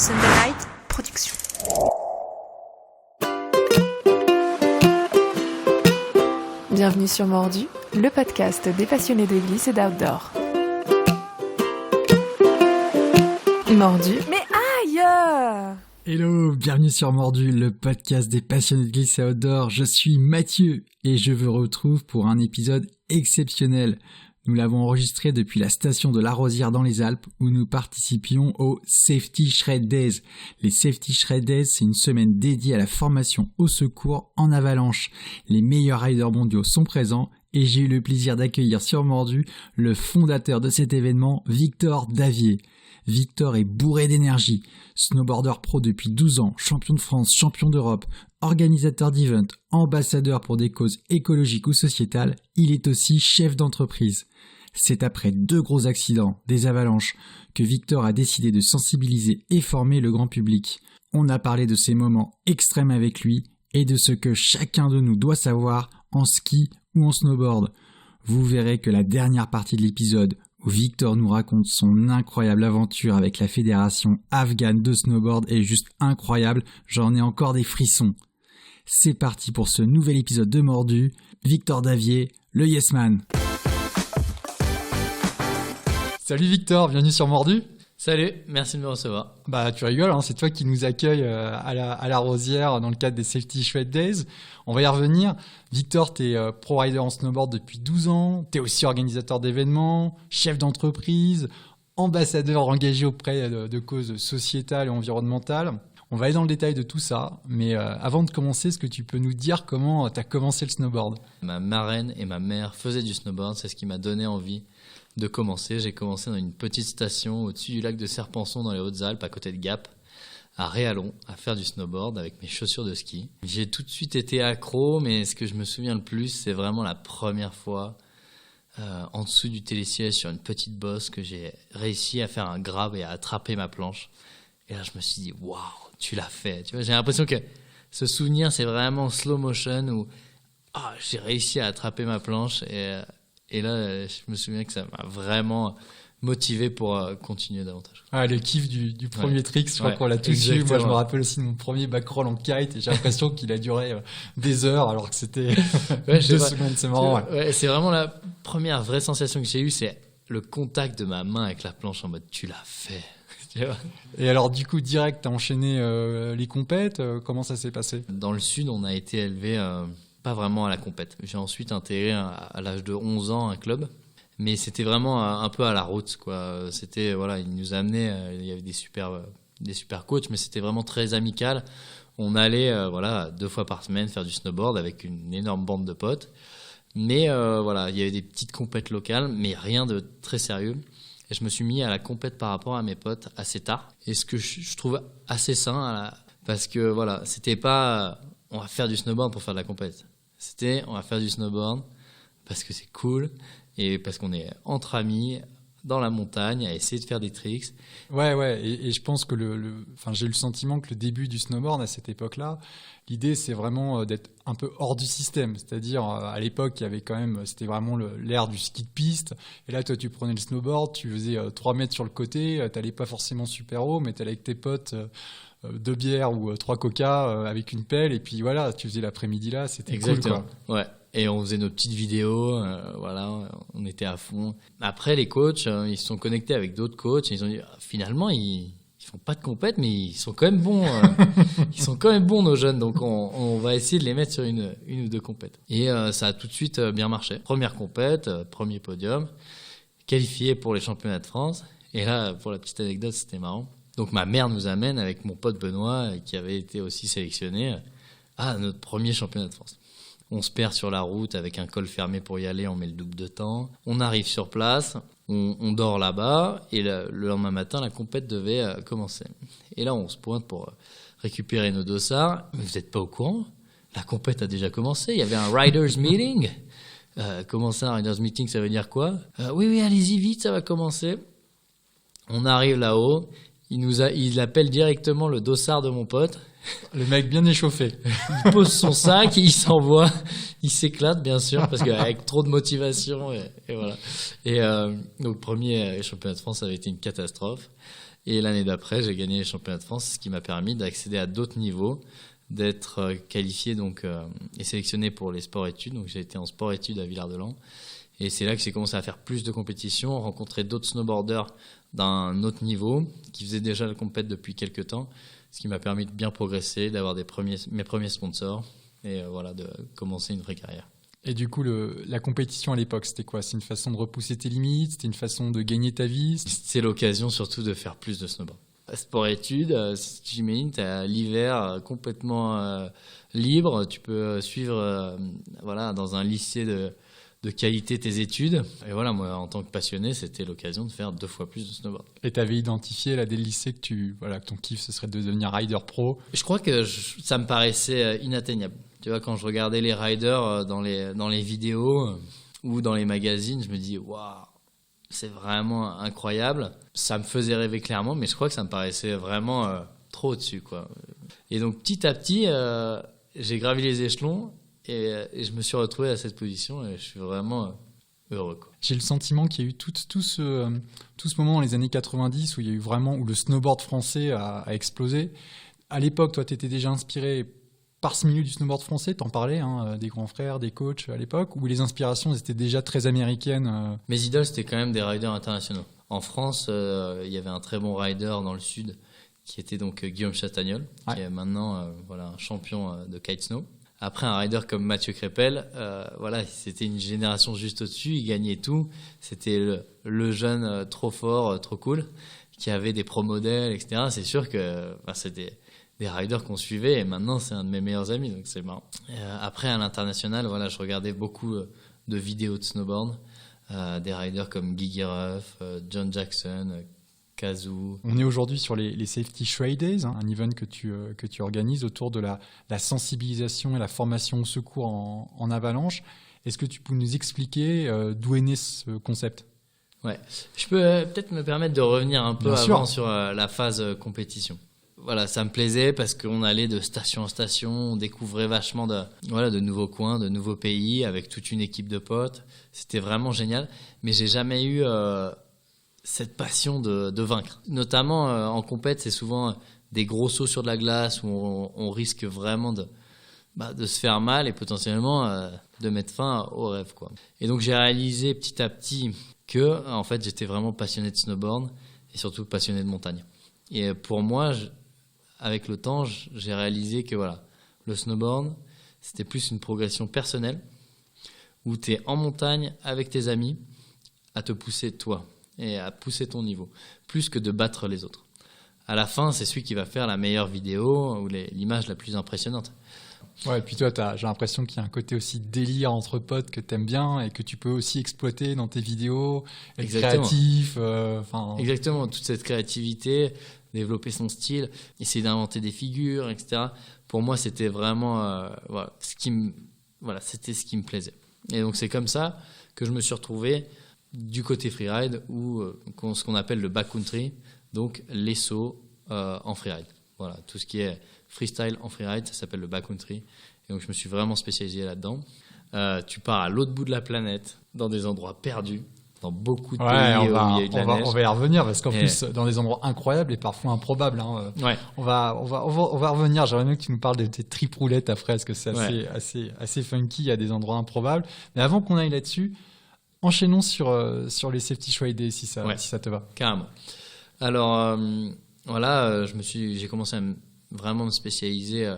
Sunday Night Production. Bienvenue sur Mordu, le podcast des passionnés de glisse et d'outdoor. Mordu. Mais aïe! Hello, bienvenue sur Mordu, le podcast des passionnés de glisse et outdoor. Je suis Mathieu et je vous retrouve pour un épisode exceptionnel. Nous l'avons enregistré depuis la station de La Rosière dans les Alpes où nous participions au Safety Shred Days. Les Safety Shred Days, c'est une semaine dédiée à la formation au secours en avalanche. Les meilleurs riders mondiaux sont présents et j'ai eu le plaisir d'accueillir sur Mordu le fondateur de cet événement, Victor Davier. Victor est bourré d'énergie, snowboarder pro depuis 12 ans, champion de France, champion d'Europe, organisateur d'events, ambassadeur pour des causes écologiques ou sociétales, il est aussi chef d'entreprise. C'est après 2 gros accidents, des avalanches, que Victor a décidé de sensibiliser et former le grand public. On a parlé de ces moments extrêmes avec lui et de ce que chacun de nous doit savoir en ski ou en snowboard. Vous verrez que la dernière partie de l'épisode où Victor nous raconte son incroyable aventure avec la fédération afghane de snowboard est juste incroyable, j'en ai encore des frissons. C'est parti pour ce nouvel épisode de Mordu, Victor Davier, le Yes Man. Salut Victor, bienvenue sur Mordu. Salut, merci de me recevoir. Bah tu rigoles, hein, c'est toi qui nous accueille à la Rosière dans le cadre des Safety Shred Days. On va y revenir. Victor, t'es pro rider en snowboard depuis 12 ans, t'es aussi organisateur d'événements, chef d'entreprise, ambassadeur engagé auprès de causes sociétales et environnementales. On va aller dans le détail de tout ça, mais avant de commencer, est-ce que tu peux nous dire comment t'as commencé le snowboard ? Ma marraine et ma mère faisaient du snowboard, c'est ce qui m'a donné envie de commencer. J'ai commencé dans une petite station au-dessus du lac de Serpenson dans les Hautes-Alpes, à côté de Gap, à Réalon, à faire du snowboard avec mes chaussures de ski. J'ai tout de suite été accro, mais ce que je me souviens le plus, c'est vraiment la première fois en dessous du télésiège sur une petite bosse que j'ai réussi à faire un grab et à attraper ma planche. Et là, je me suis dit, waouh, tu l'as fait. Tu vois, j'ai l'impression que ce souvenir, c'est vraiment slow motion où j'ai réussi à attraper ma planche et là, je me souviens que ça m'a vraiment motivé pour continuer davantage. Ah, le kiff du premier trick, je crois qu'on l'a tous eu. Moi, je me rappelle aussi de mon premier backroll en kite et j'ai l'impression qu'il a duré des heures alors que c'était 2 secondes. C'est marrant. Ouais, c'est vraiment la première vraie sensation que j'ai eue, c'est le contact de ma main avec la planche en mode tu l'as fait. Et alors, du coup, direct, t'as enchaîné les compètes. Comment ça s'est passé ? Dans le sud, on a été élevé pas vraiment à la compète. J'ai ensuite intégré à l'âge de 11 ans un club, mais c'était vraiment un peu à la route, quoi. C'était ils nous amenaient, il y avait des super coachs, mais c'était vraiment très amical. On allait 2 fois par semaine faire du snowboard avec une énorme bande de potes. Mais il y avait des petites compètes locales, mais rien de très sérieux. Et je me suis mis à la compète par rapport à mes potes assez tard. Et ce que je trouve assez sain, parce que c'était pas on va faire du snowboard pour faire de la compète. C'était on va faire du snowboard parce que c'est cool et parce qu'on est entre amis dans la montagne à essayer de faire des tricks. Ouais, et je pense que j'ai eu le sentiment que le début du snowboard à cette époque-là, l'idée c'est vraiment d'être un peu hors du système. C'est-à-dire à l'époque, il y avait quand même, c'était vraiment l'ère du ski de piste. Et là, toi, tu prenais le snowboard, tu faisais 3 mètres sur le côté, t'allais pas forcément super haut, mais t'allais avec tes potes. 2 bières ou 3 coca avec une pelle et puis voilà, tu faisais l'après-midi là, c'était exactement. Cool quoi. Ouais, et on faisait nos petites vidéos, on était à fond. Après les coachs, ils se sont connectés avec d'autres coachs et ils ont dit finalement ils font pas de compète mais ils sont quand même bons ils sont quand même bons nos jeunes, donc on va essayer de les mettre sur une ou 2 compètes. Et ça a tout de suite bien marché. Première compète, premier podium, qualifié pour les championnats de France. Et là, pour la petite anecdote, c'était marrant. Donc ma mère nous amène avec mon pote Benoît, qui avait été aussi sélectionné, à notre premier championnat de France. On se perd sur la route avec un col fermé pour y aller, on met le double de temps. On arrive sur place, on dort là-bas, et le lendemain matin, la compète devait commencer. Et là, on se pointe pour récupérer nos dossards. Mais vous n'êtes pas au courant ? La compète a déjà commencé, il y avait un Riders Meeting. Comment ça, un Riders Meeting, ça veut dire quoi ? Oui, allez-y vite, ça va commencer. On arrive là-haut. Il appelle directement le dossard de mon pote. Le mec bien échauffé. Il pose son sac, il s'envoie, il s'éclate bien sûr parce qu'avec trop de motivation et voilà. Et donc premier championnat de France, ça avait été une catastrophe. Et l'année d'après, j'ai gagné les championnats de France, ce qui m'a permis d'accéder à d'autres niveaux, d'être qualifié et sélectionné pour les sports-études. Donc j'ai été en sport-études à Villard-de-Lans. Et c'est là que j'ai commencé à faire plus de compétitions, rencontrer d'autres snowboarders d'un autre niveau, qui faisaient déjà la compète depuis quelques temps, ce qui m'a permis de bien progresser, d'avoir mes premiers sponsors, et voilà, de commencer une vraie carrière. Et du coup, la compétition à l'époque, c'était quoi? C'est une façon de repousser tes limites? C'était une façon de gagner ta vie? C'est l'occasion surtout de faire plus de snowboard. Sport-études, si tu imagines, tu as l'hiver complètement libre, tu peux suivre dans un lycée de qualité tes études. Et voilà, moi, en tant que passionné, c'était l'occasion de faire 2 fois plus de snowboard. Et tu avais identifié là, dès le lycée que ton kiff, ce serait de devenir rider pro? Je crois que ça me paraissait inatteignable. Tu vois, quand je regardais les riders dans les vidéos ou dans les magazines, je me dis, waouh, c'est vraiment incroyable. Ça me faisait rêver clairement, mais je crois que ça me paraissait vraiment trop au-dessus, quoi. Et donc, petit à petit, j'ai gravi les échelons et je me suis retrouvé à cette position et je suis vraiment heureux, quoi. J'ai le sentiment qu'il y a eu tout ce moment dans les années 90 où il y a eu vraiment, où le snowboard français a explosé. À l'époque, toi, tu étais déjà inspiré par ce milieu du snowboard français, t'en parlais, des grands frères, des coachs à l'époque, où les inspirations étaient déjà très américaines. Mes idoles, c'était quand même des riders internationaux. En France, il y avait un très bon rider dans le sud qui était donc Guillaume Chastagnol, qui est maintenant un champion de kitesnow. Après, un rider comme Mathieu Crépel, c'était une génération juste au-dessus, il gagnait tout. C'était le jeune trop fort, trop cool, qui avait des pro modèles, etc. C'est sûr que c'était des riders qu'on suivait et maintenant c'est un de mes meilleurs amis, donc c'est marrant. Après, à l'international, je regardais beaucoup de vidéos de snowboard, des riders comme Guy Ruff, John Jackson, Kazoo. On est aujourd'hui sur les Safety Shray Days, un event que tu organises autour de la sensibilisation et la formation au secours en avalanche. Est-ce que tu peux nous expliquer d'où est né ce concept? Ouais, je peux peut-être me permettre de revenir un peu avant sur la phase compétition. Voilà, ça me plaisait parce qu'on allait de station en station, on découvrait vachement de nouveaux coins, de nouveaux pays avec toute une équipe de potes. C'était vraiment génial, mais j'ai jamais eu cette passion de vaincre. Notamment en compète, c'est souvent des gros sauts sur de la glace où on risque vraiment de se faire mal et potentiellement de mettre fin au rêve, quoi. Et donc j'ai réalisé petit à petit que en fait j'étais vraiment passionné de snowboard et surtout passionné de montagne. Et pour moi, avec le temps, j'ai réalisé que le snowboard, c'était plus une progression personnelle où tu es en montagne avec tes amis à te pousser toi et à pousser ton niveau, plus que de battre les autres. À la fin, c'est celui qui va faire la meilleure vidéo ou l'image la plus impressionnante. Ouais, et puis toi, j'ai l'impression qu'il y a un côté aussi délire entre potes que t'aimes bien et que tu peux aussi exploiter dans tes vidéos, être créatif. Exactement, toute cette créativité, développer son style, essayer d'inventer des figures, etc. Pour moi, c'était vraiment c'était ce qui me plaisait. Et donc c'est comme ça que je me suis retrouvé du côté freeride ou ce qu'on appelle le backcountry, donc les sauts en freeride. Voilà, tout ce qui est freestyle en freeride, ça s'appelle le backcountry. Et donc je me suis vraiment spécialisé là-dedans. Tu pars à l'autre bout de la planète, dans des endroits perdus, dans beaucoup de pays où il y a eu de la neige. On va y revenir parce qu'en plus, dans des endroits incroyables et parfois improbables. Ouais. On va revenir. J'aimerais bien que tu nous parles de tes trip roulettes après, parce que c'est assez funky. Il y a des endroits improbables. Mais avant qu'on aille là-dessus, enchaînons sur les Safety Shray Days, si ça te va. Carrément. Alors, j'ai commencé à vraiment me spécialiser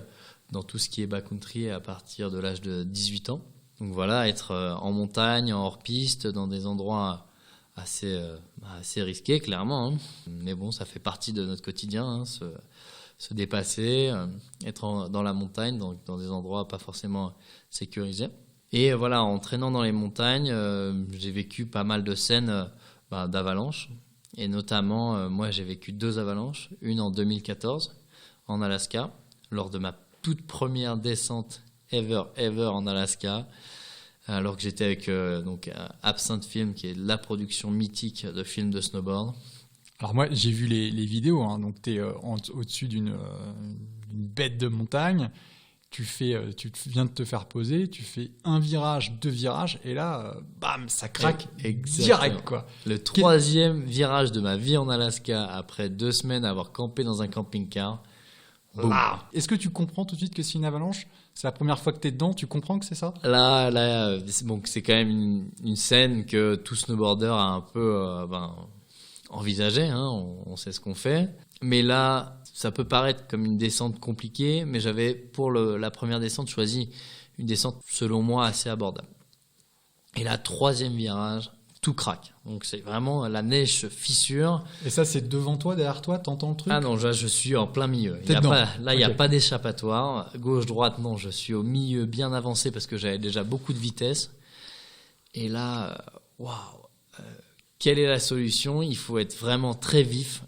dans tout ce qui est backcountry à partir de l'âge de 18 ans. Donc être en montagne, en hors-piste, dans des endroits assez risqués, clairement. Mais bon, ça fait partie de notre quotidien, se dépasser, être dans la montagne, dans des endroits pas forcément sécurisés. Et en traînant dans les montagnes, j'ai vécu pas mal de scènes d'avalanches. Et notamment, moi, j'ai vécu 2 avalanches. Une en 2014, en Alaska, lors de ma toute première descente ever en Alaska, alors que j'étais avec Absinthe Film, qui est la production mythique de films de snowboard. Alors moi, j'ai vu les vidéos, donc tu es au-dessus d'une bête de montagne. tu viens de te faire poser, tu fais un virage, 2 virages, et là, bam, ça craque direct, quoi. Le 3e virage de ma vie en Alaska, après 2 semaines à avoir campé dans un camping-car. Là, est-ce que tu comprends tout de suite que c'est une avalanche ? C'est la première fois que tu es dedans, tu comprends que c'est ça ? Là, c'est quand même une scène que tout snowboarder a un peu envisagé, hein, on sait ce qu'on fait. Mais là, ça peut paraître comme une descente compliquée, mais j'avais pour la première descente choisi une descente selon moi assez abordable. Et là, 3e virage, tout craque. Donc c'est vraiment la neige se fissure. Et ça, c'est devant toi, derrière toi, t'entends le truc ? Ah non, je suis en plein milieu. Il n'y a pas d'échappatoire. Gauche-droite, non, je suis au milieu bien avancé parce que j'avais déjà beaucoup de vitesse. Et là, waouh, quelle est la solution ? Il faut être vraiment très vif,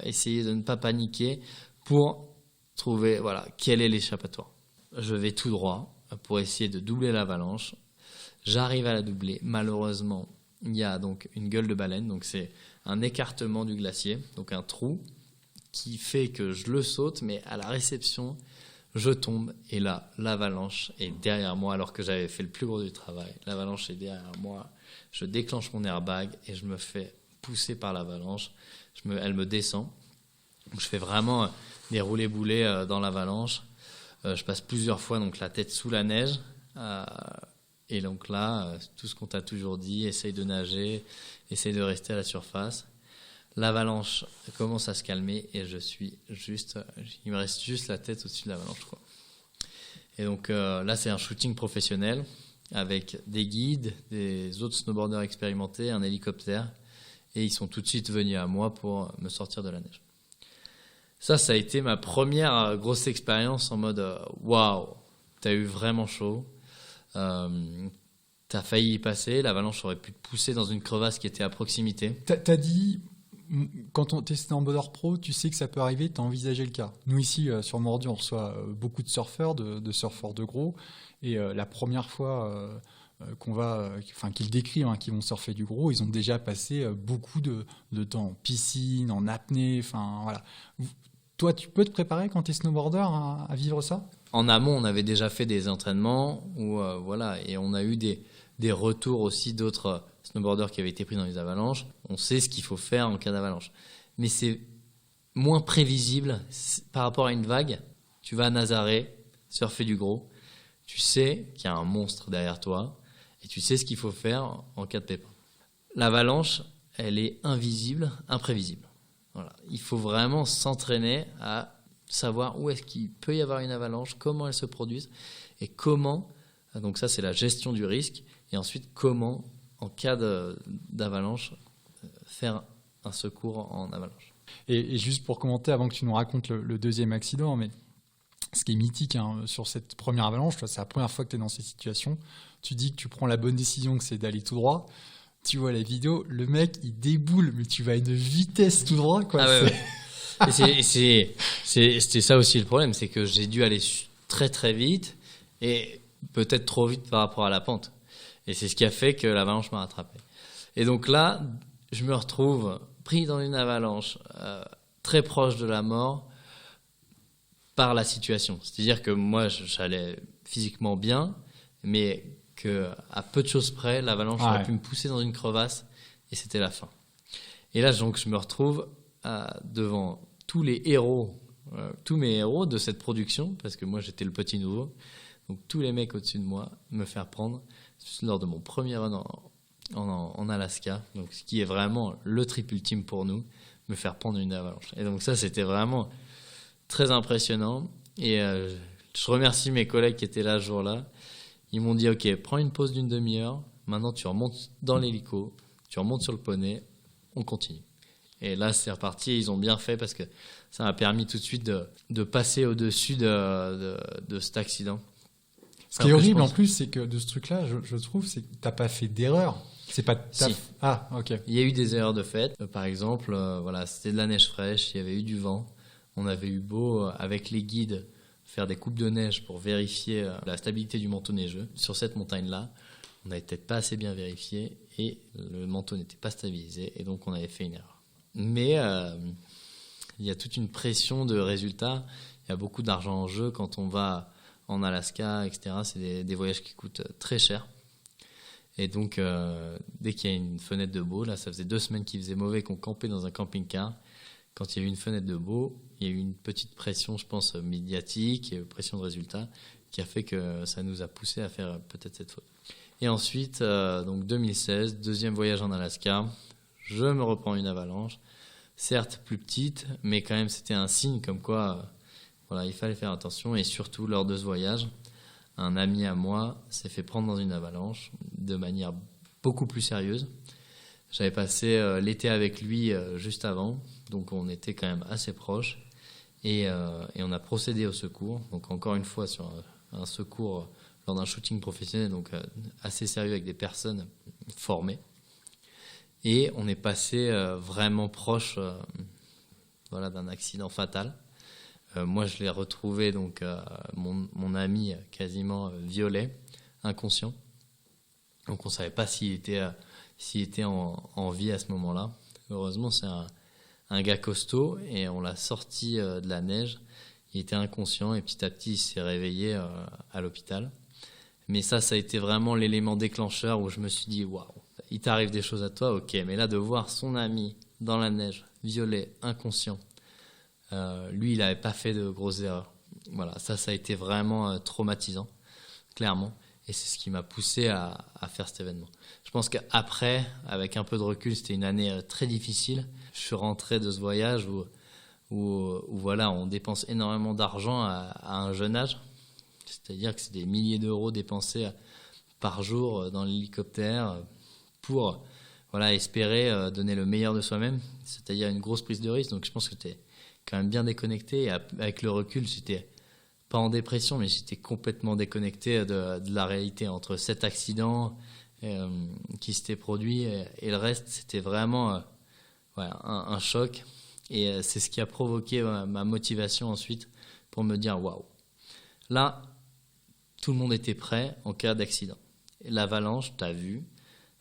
essayer de ne pas paniquer pour trouver, quel est l'échappatoire. Je vais tout droit pour essayer de doubler l'avalanche. J'arrive à la doubler. Malheureusement, il y a donc une gueule de baleine, donc c'est un écartement du glacier, donc un trou qui fait que je le saute, mais à la réception, je tombe et là, l'avalanche est derrière moi alors que j'avais fait le plus gros du travail. L'avalanche est derrière moi, je déclenche mon airbag et je me fais pousser par l'avalanche. Elle me descend, donc je fais vraiment des roulés-boulés dans l'avalanche. Je passe plusieurs fois donc la tête sous la neige. Et donc là, tout ce qu'on t'a toujours dit, essaye de nager, essaye de rester à la surface. L'avalanche commence à se calmer et il me reste juste la tête au-dessus de l'avalanche, quoi. Et donc là, c'est un shooting professionnel avec des guides, des autres snowboarders expérimentés, un hélicoptère. Et ils sont tout de suite venus à moi pour me sortir de la neige. Ça a été ma première grosse expérience en mode waouh, t'as eu vraiment chaud. T'as failli y passer, l'avalanche aurait pu te pousser dans une crevasse qui était à proximité. T'as dit, quand t'es snowboarder pro, tu sais que ça peut arriver, t'as envisagé le cas. Nous ici, sur Mordu, on reçoit beaucoup de surfeurs, de surfeurs de gros, et la première fois qu'ils décrivent, qui vont surfer du gros, ils ont déjà passé beaucoup de temps en piscine, en apnée, voilà. Toi, tu peux te préparer quand t'es snowboarder à vivre ça ? En amont, on avait déjà fait des entraînements et on a eu des retours aussi d'autres snowboarders qui avaient été pris dans les avalanches. On sait ce qu'il faut faire en cas d'avalanche. Mais c'est moins prévisible par rapport à une vague. Tu vas à Nazaré, surfer du gros. Tu sais qu'il y a un monstre derrière toi et tu sais ce qu'il faut faire en cas de pépin. L'avalanche, elle est invisible, imprévisible. Voilà. Il faut vraiment s'entraîner à savoir où est-ce qu'il peut y avoir une avalanche, comment elle se produise et comment, donc ça c'est la gestion du risque, et ensuite comment, en cas d'avalanche, faire un secours en avalanche. Et juste pour commenter, avant que tu nous racontes le deuxième accident, mais ce qui est mythique sur cette première avalanche, c'est la première fois que tu es dans ces situations, tu dis que tu prends la bonne décision, que c'est d'aller tout droit. Tu vois la vidéo, le mec il déboule, mais tu vas à une vitesse tout droit, quoi. Ah ouais. C'était ça aussi le problème, c'est que j'ai dû aller très très vite et peut-être trop vite par rapport à la pente. Et c'est ce qui a fait que l'avalanche m'a rattrapé. Et donc là, je me retrouve pris dans une avalanche très proche de la mort par la situation. C'est-à-dire que moi, j'allais physiquement bien, mais qu'à peu de choses près, l'avalanche aurait pu me pousser dans une crevasse et c'était la fin. Et là, donc, je me retrouve devant tous mes héros de cette production, parce que moi, j'étais le petit nouveau. Donc, tous les mecs au-dessus de moi, me faire prendre lors de mon premier run en Alaska, donc, ce qui est vraiment le trip ultime pour nous, me faire prendre une avalanche. Et donc, ça, c'était vraiment très impressionnant. Et je remercie mes collègues qui étaient là ce jour-là. Ils m'ont dit, OK, prends une pause d'une demi-heure. Maintenant, tu remontes dans l'hélico, tu remontes sur le poney, on continue. Et là, c'est reparti. Et ils ont bien fait parce que ça m'a permis tout de suite de passer au-dessus de cet accident. Ce qui est horrible en plus, c'est que de ce truc-là, je trouve, c'est que t'as pas fait d'erreur. C'est pas Si. Ah, ok. Il y a eu des erreurs de fait. Par exemple, c'était de la neige fraîche, il y avait eu du vent. On avait eu beau, avec les guides, faire des coupes de neige pour vérifier la stabilité du manteau neigeux. Sur cette montagne-là, on n'avait peut-être pas assez bien vérifié et le manteau n'était pas stabilisé et donc on avait fait une erreur. Mais il y a toute une pression de résultats. Il y a beaucoup d'argent en jeu quand on va en Alaska, etc. C'est des voyages qui coûtent très cher. Et donc, dès qu'il y a une fenêtre de beau, là, ça faisait 2 semaines qu'il faisait mauvais, qu'on campait dans un camping-car. Quand il y a eu une fenêtre de beau, il y a eu une petite pression, je pense, médiatique, pression de résultat, qui a fait que ça nous a poussé à faire peut-être cette faute. Et ensuite, donc 2016, deuxième voyage en Alaska, je me reprends une avalanche, certes plus petite, mais quand même c'était un signe comme quoi voilà, il fallait faire attention. Et surtout lors de ce voyage, un ami à moi s'est fait prendre dans une avalanche de manière beaucoup plus sérieuse. J'avais passé l'été avec lui juste avant, donc on était quand même assez proches et on a procédé au secours. Donc encore une fois sur un secours lors d'un shooting professionnel, donc assez sérieux avec des personnes formées. Et on est passé vraiment proche voilà, d'un accident fatal. Moi, je l'ai retrouvé, donc mon ami quasiment violet, inconscient. Donc on ne savait pas s'il était en vie à ce moment-là. Heureusement, c'est un gars costaud et on l'a sorti de la neige. Il était inconscient et petit à petit, il s'est réveillé à l'hôpital. Mais ça a été vraiment l'élément déclencheur où je me suis dit, waouh, il t'arrive des choses à toi, ok. Mais là, de voir son ami dans la neige, violet, inconscient, lui, il n'avait pas fait de grosses erreurs. Voilà, ça a été vraiment traumatisant, clairement. Et c'est ce qui m'a poussé à faire cet événement. Je pense qu'après, avec un peu de recul, c'était une année très difficile. Je suis rentré de ce voyage où voilà, on dépense énormément d'argent à un jeune âge. C'est-à-dire que c'est des milliers d'euros dépensés par jour dans l'hélicoptère pour voilà, espérer donner le meilleur de soi-même. C'est-à-dire une grosse prise de risque. Donc je pense que j'étais quand même bien déconnecté. Et avec le recul, j'étais pas en dépression, mais j'étais complètement déconnecté de la réalité. Entre cet accident qui s'était produit et le reste, c'était vraiment voilà, un choc. Et c'est ce qui a provoqué ma motivation ensuite pour me dire waouh. Là, tout le monde était prêt en cas d'accident. Et l'avalanche, tu as vu,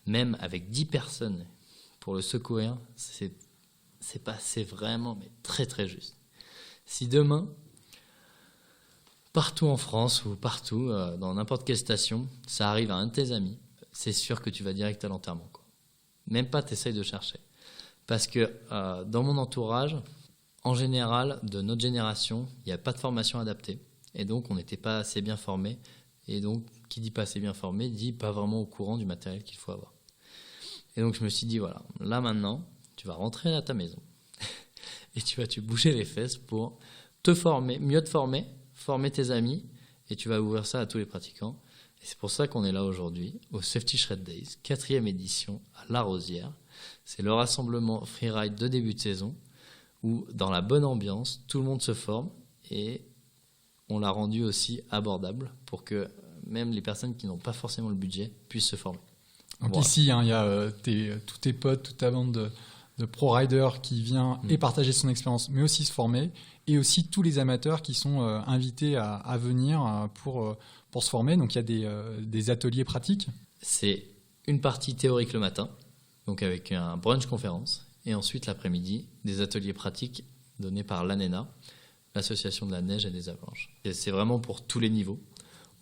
même avec 10 personnes pour le secourir, c'est passé vraiment mais très très juste. Si demain, partout en France ou partout, dans n'importe quelle station, ça arrive à un de tes amis, c'est sûr que tu vas direct à l'enterrement, quoi. Même pas t'essayes de chercher. Parce que dans mon entourage, en général, de notre génération, il n'y a pas de formation adaptée. Et donc, on n'était pas assez bien formés. Et donc, qui dit pas assez bien formé, dit pas vraiment au courant du matériel qu'il faut avoir. Et donc, je me suis dit, voilà, là maintenant, tu vas rentrer à ta maison. Et tu vas te bouger les fesses pour te former, mieux te former tes amis. Et tu vas ouvrir ça à tous les pratiquants. Et c'est pour ça qu'on est là aujourd'hui, au Safety Shred Days, 4e édition à La Rosière. C'est le rassemblement freeride de début de saison, où dans la bonne ambiance, tout le monde se forme et on l'a rendu aussi abordable pour que même les personnes qui n'ont pas forcément le budget puissent se former. Donc voilà. Ici, il y a tous tes potes, toute ta bande de pro-riders qui vient et partager son expérience, mais aussi se former, et aussi tous les amateurs qui sont invités à venir pour se former. Donc il y a des ateliers pratiques. C'est une partie théorique le matin, donc avec un brunch conférence, et ensuite l'après-midi, des ateliers pratiques donnés par l'ANENA, l'Association de la neige et des avalanches. Et c'est vraiment pour tous les niveaux,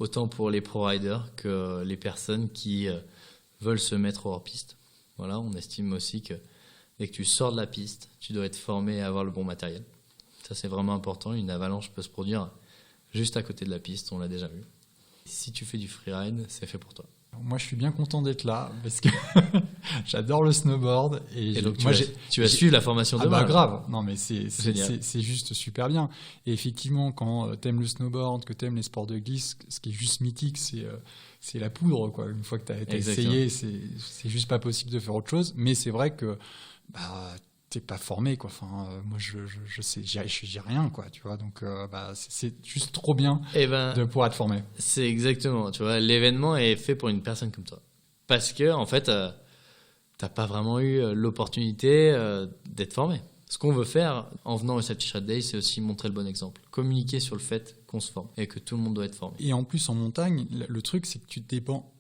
autant pour les pro-riders que les personnes qui veulent se mettre hors piste. Voilà, on estime aussi que dès que tu sors de la piste, tu dois être formé à avoir le bon matériel. Ça, c'est vraiment important. Une avalanche peut se produire juste à côté de la piste, on l'a déjà vu. Si tu fais du freeride, c'est fait pour toi. Moi, je suis bien content d'être là parce que j'adore le snowboard. Et donc, tu vas suivre la formation demain. Ah bah grave. Non, mais c'est Génial. juste super bien. Et effectivement, quand t'aimes le snowboard, que t'aimes les sports de glisse, ce qui est juste mythique, c'est la poudre, quoi. Une fois que t'as essayé, c'est juste pas possible de faire autre chose. Mais c'est vrai que t'es pas formé, quoi. Enfin, moi, je sais, j'ai rien, quoi. Tu vois. Donc, c'est juste trop bien de pouvoir être formé. C'est exactement. Tu vois, l'événement est fait pour une personne comme toi, parce que en fait, t'as pas vraiment eu l'opportunité d'être formé. Ce qu'on veut faire en venant au Safety Shred Day, c'est aussi montrer le bon exemple, communiquer sur le fait qu'on se forme et que tout le monde doit être formé. Et en plus, en montagne, le truc, c'est que tu dépends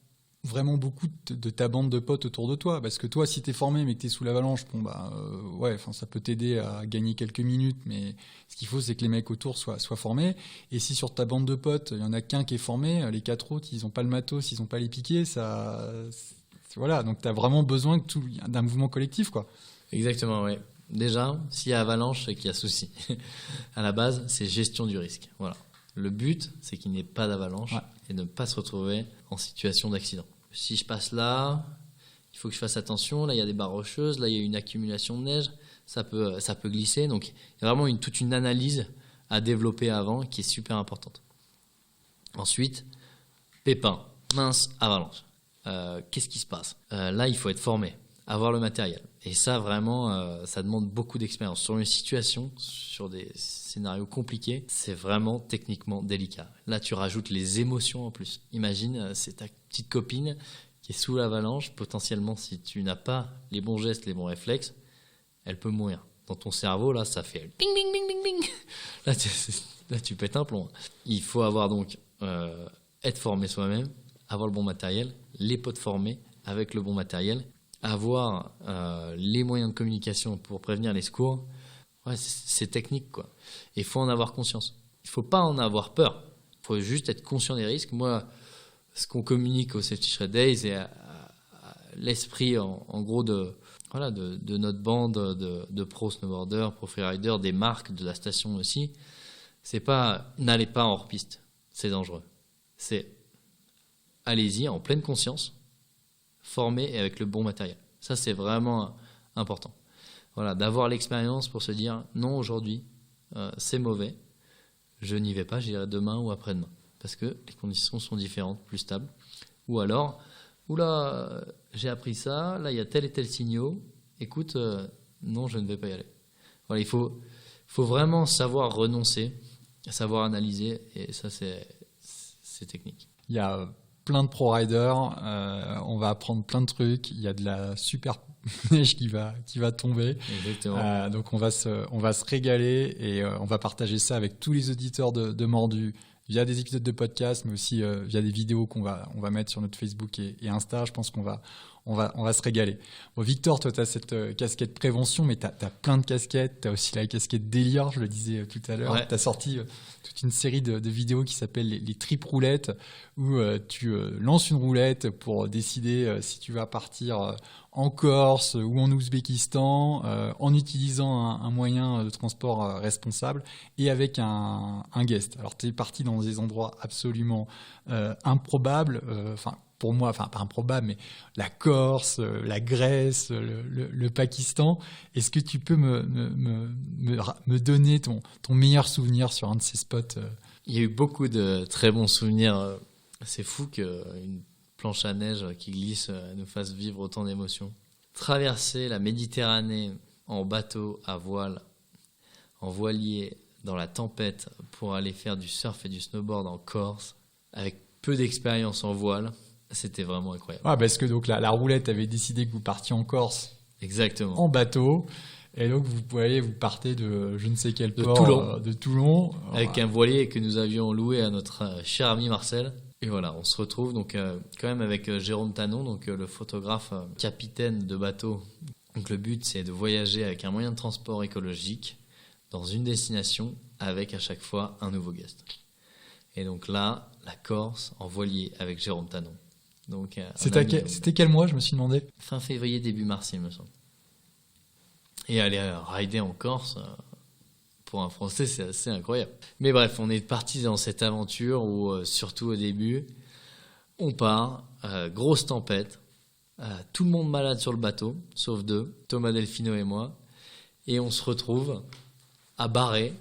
vraiment beaucoup de ta bande de potes autour de toi. Parce que toi, si t'es formé mais que t'es sous l'avalanche, ça peut t'aider à gagner quelques minutes, mais ce qu'il faut, c'est que les mecs autour soient formés. Et si sur ta bande de potes, il y en a qu'un qui est formé, les 4 autres, ils ont pas le matos, ils ont pas les piquets, voilà. Donc t'as vraiment besoin d'un mouvement collectif, quoi. Exactement, oui. Déjà, s'il y a avalanche, c'est qu'il y a souci. À la base, c'est gestion du risque. Voilà. Le but, c'est qu'il n'y ait pas d'avalanche et de ne pas se retrouver en situation d'accident. Si je passe là, il faut que je fasse attention. Là, il y a des barres rocheuses. Là, il y a une accumulation de neige. Ça peut glisser. Donc, il y a vraiment toute une analyse à développer avant qui est super importante. Ensuite, pépin, mince, avalanche. Qu'est-ce qui se passe ? Là, il faut être formé, avoir le matériel. Et ça, vraiment, ça demande beaucoup d'expérience. Sur une situation, sur des scénarios compliqués, c'est vraiment techniquement délicat. Là, tu rajoutes les émotions en plus. Imagine, c'est ta petite copine qui est sous l'avalanche. Potentiellement, si tu n'as pas les bons gestes, les bons réflexes, elle peut mourir. Dans ton cerveau, là, ça fait bing, bing, bing, bing, bing. Là, tu pètes un plomb. Il faut avoir donc être formé soi-même, avoir le bon matériel, les potes formés avec le bon matériel, avoir les moyens de communication pour prévenir les secours. Ouais, c'est technique, quoi. Et il faut en avoir conscience. Il ne faut pas en avoir peur. Il faut juste être conscient des risques. Moi, ce qu'on communique au Safety Shred Days et à l'esprit, en gros, de notre bande de pro snowboarders, pro freeriders, des marques, de la station aussi, c'est pas n'allez pas en hors-piste, c'est dangereux. C'est allez-y en pleine conscience, formé et avec le bon matériel. Ça, c'est vraiment important. Voilà, d'avoir l'expérience pour se dire non, aujourd'hui, c'est mauvais, je n'y vais pas, j'irai demain ou après-demain. Parce que les conditions sont différentes, plus stables. Ou alors, oula, j'ai appris ça, là, il y a tel et tel signaux, écoute, non, je ne vais pas y aller. Voilà, il faut vraiment savoir renoncer, savoir analyser, et ça, c'est technique. Il y a plein de pro-riders, on va apprendre plein de trucs, il y a de la super neige qui va tomber. Exactement. Donc on va se régaler et on va partager ça avec tous les auditeurs de Mordu via des épisodes de podcast, mais aussi via des vidéos qu'on va mettre sur notre Facebook et Insta. Je pense qu'on va se régaler. Bon, Victor, toi, tu as cette casquette prévention, mais tu as plein de casquettes. Tu as aussi la casquette délire, je le disais tout à l'heure. Ouais. Tu as sorti toute une série de vidéos qui s'appellent les trip roulettes, où tu lances une roulette pour décider si tu vas partir en Corse ou en Ouzbékistan, en utilisant un moyen de transport responsable et avec un guest. Alors, tu es parti dans des endroits absolument improbables, pour moi, pas improbable, mais la Corse, la Grèce, le Pakistan. Est-ce que tu peux me donner ton meilleur souvenir sur un de ces spots Il y a eu beaucoup de très bons souvenirs. C'est fou qu'une planche à neige qui glisse nous fasse vivre autant d'émotions. Traverser la Méditerranée en bateau à voile, en voilier, dans la tempête, pour aller faire du surf et du snowboard en Corse, avec peu d'expérience en voile, c'était vraiment incroyable. Ah, parce que donc la roulette avait décidé que vous partiez en Corse. Exactement. En bateau. Et donc vous partez de je ne sais quel port Toulon. De Toulon. Avec un voilier que nous avions loué à notre cher ami Marcel. Et voilà, on se retrouve donc quand même avec Jérôme Tanon, donc le photographe capitaine de bateau. Donc le but, c'est de voyager avec un moyen de transport écologique dans une destination avec à chaque fois un nouveau guest. Et donc là, la Corse en voilier avec Jérôme Tanon. Donc C'était quel mois, je me suis demandé? Fin février, début mars, il me semble. Et aller rider en Corse, pour un Français, c'est assez incroyable. Mais bref, on est parti dans cette aventure où, surtout au début, on part, grosse tempête, tout le monde malade sur le bateau, sauf 2, Thomas Delfino et moi, et on se retrouve à barrer,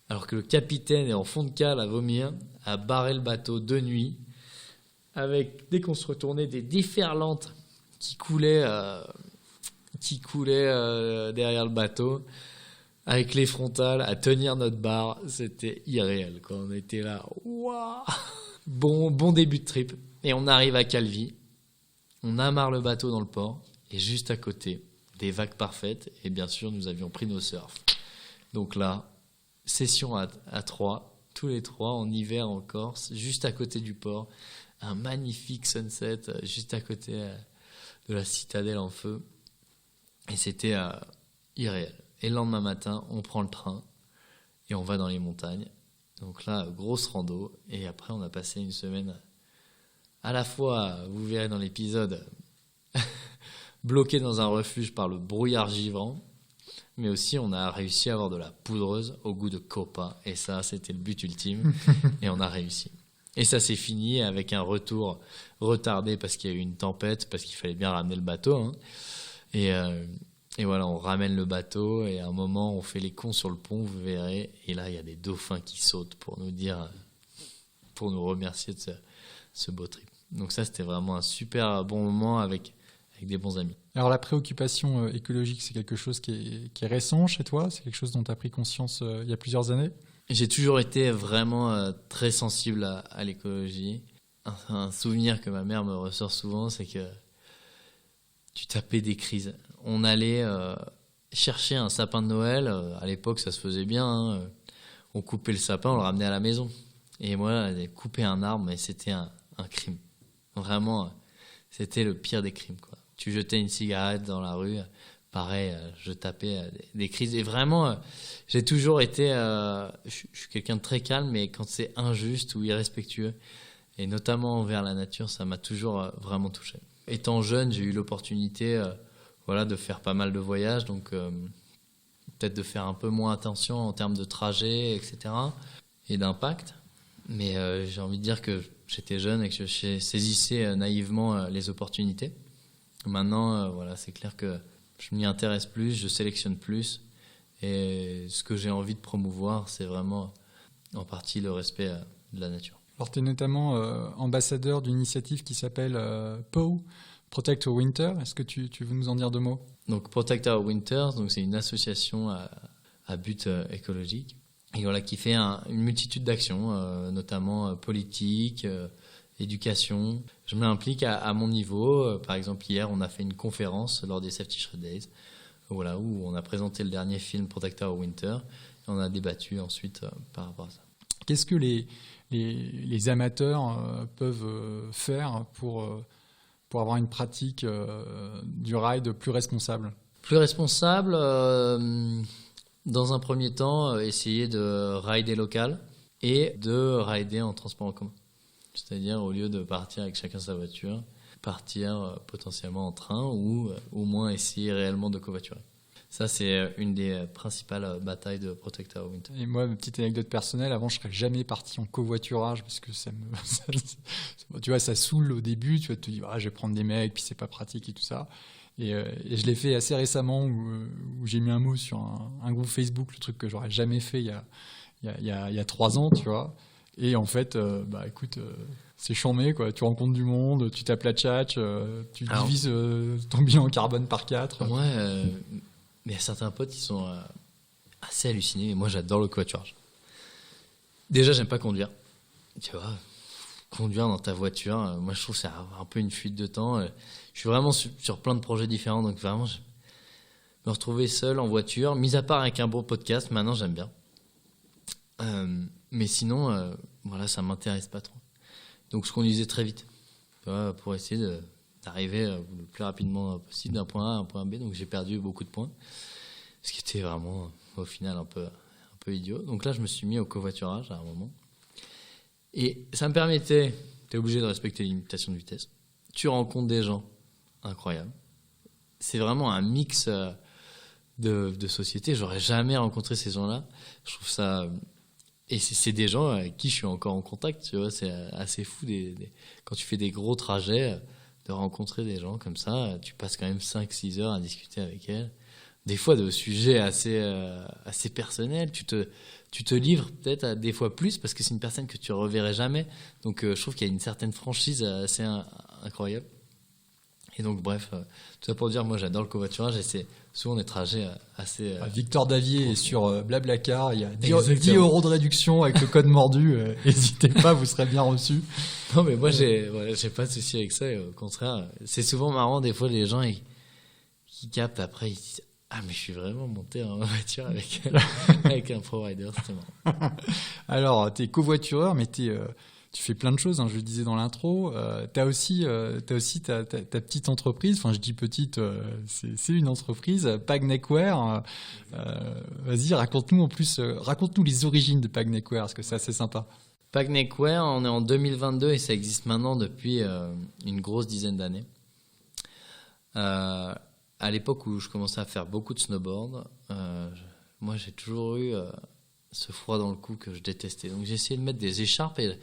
alors que le capitaine est en fond de cale à vomir, à barrer le bateau de nuit, avec, dès qu'on se retournait, des déferlantes qui coulaient derrière le bateau, avec les frontales, à tenir notre barre. C'était irréel, quoi. On était là, waouh. Bon début de trip. Et on arrive à Calvi, on amarre le bateau dans le port, et juste à côté, des vagues parfaites, et bien sûr, nous avions pris nos surfs. Donc là, session à 3, tous les 3, en hiver en Corse, juste à côté du port, un magnifique sunset juste à côté de la citadelle en feu. Et c'était irréel. Et le lendemain matin, on prend le train et on va dans les montagnes. Donc là, grosse rando. Et après, on a passé une semaine à la fois, vous verrez dans l'épisode, bloqué dans un refuge par le brouillard givrant. Mais aussi, on a réussi à avoir de la poudreuse au goût de copa. Et ça, c'était le but ultime. Et on a réussi. Et ça s'est fini avec un retour retardé parce qu'il y a eu une tempête, parce qu'il fallait bien ramener le bateau. Hein. Et voilà, on ramène le bateau et à un moment, on fait les cons sur le pont, vous verrez. Et là, il y a des dauphins qui sautent pour nous remercier de ce beau trip. Donc ça, c'était vraiment un super bon moment avec des bons amis. Alors la préoccupation écologique, c'est quelque chose qui est récent chez toi? C'est quelque chose dont tu as pris conscience il y a plusieurs années? J'ai toujours été vraiment très sensible à l'écologie. Un souvenir que ma mère me ressort souvent, c'est que tu tapais des crises. On allait chercher un sapin de Noël. À l'époque, ça se faisait bien. Hein. On coupait le sapin, on le ramenait à la maison. Et moi, couper un arbre, mais c'était un crime. Vraiment, c'était le pire des crimes, quoi. Tu jetais une cigarette dans la rue, pareil, je tapais des crises. Et vraiment, j'ai toujours été... je suis quelqu'un de très calme, mais quand c'est injuste ou irrespectueux, et notamment envers la nature, ça m'a toujours vraiment touché. Étant jeune, j'ai eu l'opportunité de faire pas mal de voyages, donc peut-être de faire un peu moins attention en termes de trajet, etc. et d'impact. Mais j'ai envie de dire que j'étais jeune et que je saisissais naïvement les opportunités. Maintenant, c'est clair que je m'y intéresse plus, je sélectionne plus. Et ce que j'ai envie de promouvoir, c'est vraiment en partie le respect de la nature. Alors, tu es notamment ambassadeur d'une initiative qui s'appelle POW, Protect Our Winter. Est-ce que tu veux nous en dire deux mots? Donc, Protect Our Winter, c'est une association à but écologique et qui fait une multitude d'actions, notamment politiques, éducation. Je m'implique à mon niveau. Par exemple, hier, on a fait une conférence lors des Safety Shred Days, où on a présenté le dernier film Protect Our Winter, et on a débattu ensuite par rapport à ça. Qu'est-ce que les amateurs peuvent faire pour avoir une pratique du ride plus responsable? Plus responsable, dans un premier temps, essayer de rider local et de rider en transport en commun. C'est-à-dire, au lieu de partir avec chacun sa voiture, partir potentiellement en train ou au moins essayer réellement de covoiturer. Ça, c'est une des principales batailles de Protect Our Winter. Et moi, une petite anecdote personnelle, avant, je ne serais jamais parti en covoiturage parce que tu vois, ça saoule au début. Tu vas te dire, je vais prendre des mecs, puis c'est pas pratique et tout ça. Et je l'ai fait assez récemment où j'ai mis un mot sur un groupe Facebook, le truc que j'aurais jamais fait il y a 3 ans, tu vois. Et en fait, écoute, c'est chambé, quoi. Tu rencontres du monde, tu tapes la tchatch, tu divises ton bilan en carbone par 4. Ouais, mais il y a certains potes qui sont assez hallucinés. Et moi, j'adore le covoiturage. Déjà, j'aime pas conduire. Tu vois, conduire dans ta voiture, moi, je trouve que c'est un peu une fuite de temps. Je suis vraiment sur plein de projets différents, donc vraiment, je me retrouver seul en voiture, mis à part avec un bon podcast, maintenant, j'aime bien. Mais sinon, ça m'intéresse pas trop. Donc, je conduisais très vite, tu vois, pour essayer d'arriver le plus rapidement possible d'un point A à un point B. Donc, j'ai perdu beaucoup de points, ce qui était vraiment, au final, un peu idiot. Donc là, je me suis mis au covoiturage à un moment. Et ça me permettait, tu es obligé de respecter les limitations de vitesse. Tu rencontres des gens incroyables. C'est vraiment un mix de sociétés. J'aurais jamais rencontré ces gens-là. Je trouve ça... Et c'est des gens avec qui je suis encore en contact, tu vois, c'est assez fou quand tu fais des gros trajets, de rencontrer des gens comme ça, tu passes quand même 5-6 heures à discuter avec elles. Des fois de sujets assez personnels, tu te livres peut-être des fois plus parce que c'est une personne que tu reverrais jamais. Donc je trouve qu'il y a une certaine franchise assez incroyable. Et donc bref, tout ça pour dire, moi j'adore le covoiturage et c'est souvent des trajets assez... Victor Davier est sur Blablacar, il y a 10 € de réduction avec le code mordu, n'hésitez pas, vous serez bien reçu. Non mais moi j'ai pas de souci avec ça, et au contraire, c'est souvent marrant des fois les gens qui captent après, ils disent « Ah mais je suis vraiment monté en voiture avec un ProRider, c'est marrant. » Alors, t'es covoitureur, mais t'es tu fais plein de choses, hein, je le disais dans l'intro. T'as aussi ta petite entreprise. Enfin, je dis petite, c'est une entreprise, Pag Neckwear. Vas-y, raconte-nous les origines de Pag Neckwear, parce que c'est assez sympa. Pag Neckwear, on est en 2022 et ça existe maintenant depuis une grosse dizaine d'années. À l'époque où je commençais à faire beaucoup de snowboard, moi j'ai toujours eu ce froid dans le cou que je détestais. Donc j'ai essayé de mettre des écharpes et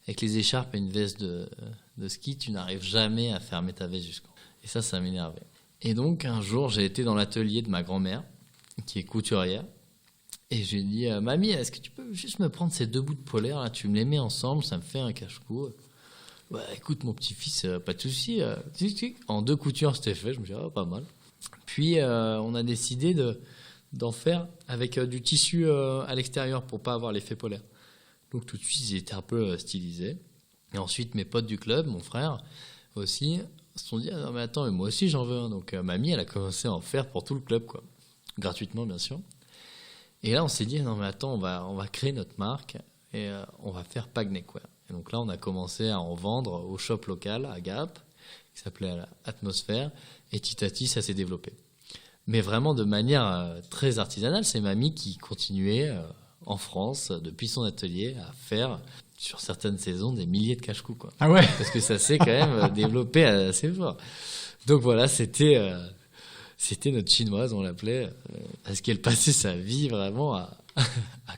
avec les écharpes et une veste de ski, tu n'arrives jamais à fermer ta veste jusqu'en haut. Et ça m'énervait. Et donc un jour, j'ai été dans l'atelier de ma grand-mère, qui est couturière, et j'ai dit mamie, est-ce que tu peux juste me prendre ces 2 bouts de polaire là, tu me les mets ensemble, ça me fait un cache-cou. Bah écoute mon petit-fils, pas de souci. En 2 coutures c'était fait, je me suis dit pas mal. Puis on a décidé d'en faire avec du tissu à l'extérieur pour pas avoir l'effet polaire. Donc tout de suite ils étaient un peu stylisés. Et ensuite mes potes du club, mon frère aussi, se sont dit non mais attends, mais moi aussi j'en veux un. Donc mamie elle a commencé à en faire pour tout le club quoi, gratuitement bien sûr. Et là on s'est dit non mais attends, on va créer notre marque et on va faire Pag Neckwear. Et donc là on a commencé à en vendre au shop local à Gap qui s'appelait Atmosphère et petit à petit ça s'est développé. Mais vraiment de manière très artisanale, c'est mamie qui continuait en France depuis son atelier à faire sur certaines saisons des milliers de cache-cou quoi. Ah ouais. Parce que ça s'est quand même développé assez fort. Donc voilà, c'était notre chinoise, on l'appelait, parce qu'elle passait sa vie vraiment à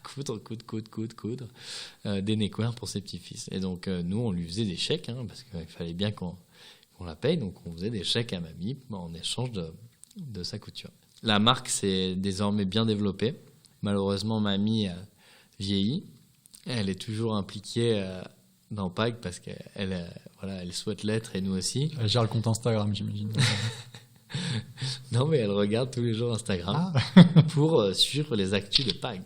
coudre des neckwear pour ses petits-fils. Et donc nous on lui faisait des chèques parce qu'il fallait bien qu'on la paye, donc on faisait des chèques à mamie en échange de sa couture. La marque s'est désormais bien développée. Malheureusement, mamie a vieilli. Elle est toujours impliquée dans Pag parce qu'elle elle souhaite l'être et nous aussi. Elle gère le compte Instagram, j'imagine. Non, mais elle regarde tous les jours Instagram pour suivre les actus de Pag.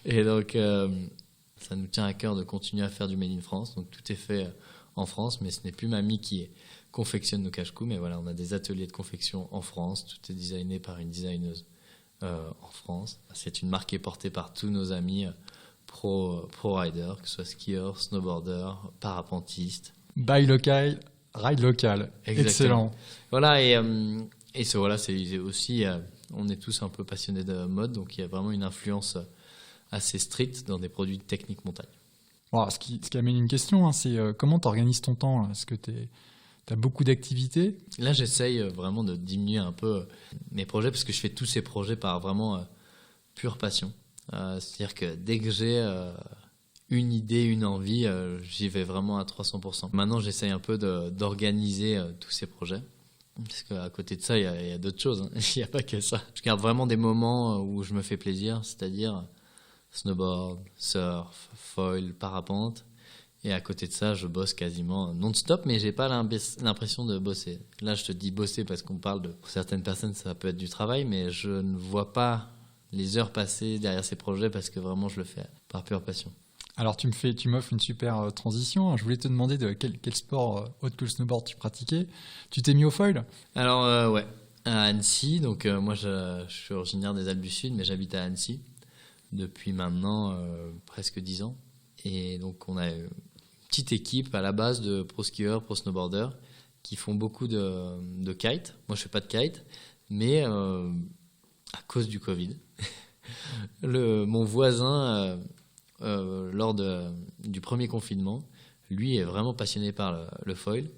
Et donc, ça nous tient à cœur de continuer à faire du Made in France. Donc, tout est fait en France, mais ce n'est plus mamie qui confectionne nos cache-cous. Mais voilà, on a des ateliers de confection en France. Tout est designé par une designeuse en France. C'est une marque qui est portée par tous nos amis pro-riders, que ce soit skieurs, snowboarders, parapentistes. Buy local, ride local. Exactement. Excellent. Voilà, et c'est aussi, on est tous un peu passionnés de mode, donc il y a vraiment une influence assez stricte dans des produits de technique montagne. Alors, ce qui amène une question, c'est comment tu organises ton temps là ? Est-ce que tu as beaucoup d'activités ? Là, j'essaye vraiment de diminuer un peu mes projets, parce que je fais tous ces projets par vraiment pure passion. C'est-à-dire que dès que j'ai une idée, une envie, j'y vais vraiment à 300%. Maintenant, j'essaye un peu d'organiser tous ces projets. Parce qu'à côté de ça, il y a d'autres choses. Il n'y a pas que ça. Je garde vraiment des moments où je me fais plaisir, c'est-à-dire snowboard, surf, foil, parapente. Et à côté de ça, je bosse quasiment non-stop, mais j'ai pas l'impression de bosser. Là, je te dis bosser parce qu'on parle pour certaines personnes, ça peut être du travail, mais je ne vois pas les heures passées derrière ces projets parce que vraiment, je le fais par pure passion. Alors, tu m'offres une super transition. Je voulais te demander de quel sport autre que le snowboard tu pratiquais. Tu t'es mis au foil ? Alors, ouais, à Annecy. Donc, moi, je suis originaire des Alpes du Sud, mais j'habite à Annecy depuis maintenant presque 10 ans. Et donc, on a une petite équipe à la base de pro-skieurs, pro-snowboarders qui font beaucoup de kite. Moi, je fais pas de kite, mais à cause du Covid, mon voisin... lors du premier confinement, lui est vraiment passionné par le foil